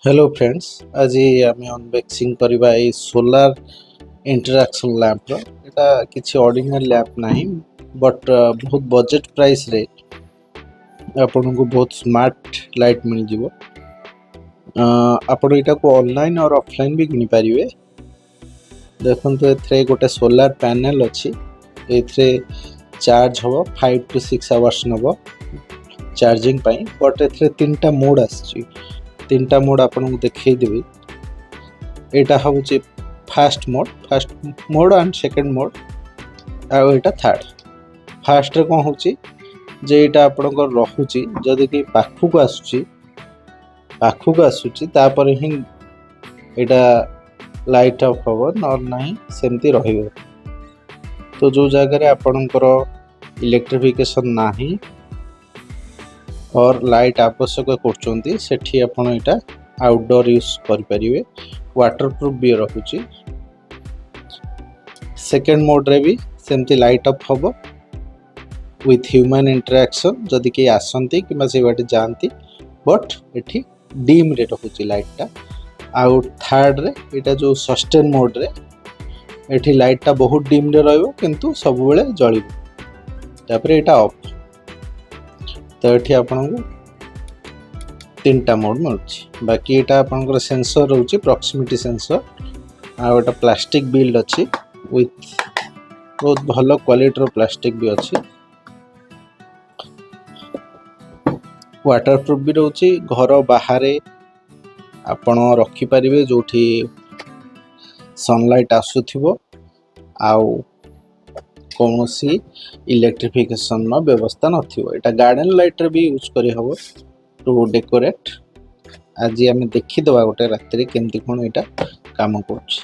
Hello friends, आज आम unboxing करवा ये सोलार इंटरैक्शन लैंप एटा किसी ऑर्डिनरी लैंप नहीं बट बहुत बजेट प्राइस रे आपन को बहुत स्मार्ट लाइट मिल जिवो। आपण एटा को ऑनलाइन और ऑफलाइन भी किनि पारिबे। देखंतु एथरे गोटे सोलार पैनल अछि, एथरे चार्ज हो 5 to 6 आवर्स नबो चार्जिंग पई। बट एथरे तीनटा मोड आछि, तीनटा मोड आपन को देखै देबी। एटा होउची first mode and second mode आ एटा थर्ड। फास्ट रे कोन होउची जे एटा आपन को रहुची जदी कि पाखु को आसुची तापर ही एटा लाइट ऑफ होबो न नहीं सेमती रहिबो। तो जो जगह रे आपनकर इलेक्ट्रिफिकेशन नाही और लाइट आवश्यक करचोंती सेठी आपण एटा आउटडोर यूज करि परिबे। वाटरप्रूफ भी रहुची। सेकंड मोड रे भी सेमती लाइट ऑफ होबो विथ ह्यूमन इंटरैक्शन जदी के आसंती कि से बाटे जानती, बट एठी डिम रे रहुची लाइट टा। आउ थर्ड रे एटा जो सस्टेन मोड रे एठी लाइट टा बहुत डिम रे रहबो किंतु सब बेले जळिबो। तापर एटा ऑफ। तो एठी आपन को तीनटा मोड मिलुची। बाकी एटा आपनकर सेंसर रहउची प्रॉक्सिमिटी सेंसर। आ एटा प्लास्टिक बिल्ड अछि विथ बहुत भलो क्वालिटी रो प्लास्टिक भी अछि। वाटरप्रूफ भी रहउची। घर बाहर आपण रखी परिबे जोठी सनलाइट आसुथिबो आउ कौनसी इलेक्ट्रिफिकेशन न व्यवस्था नथिबो। एटा गार्डन लाइट रे भी यूज करि हबो टू डेकोरेट। आज आम देखीदवा गोटे राति केमती कौन एटा काम करछि।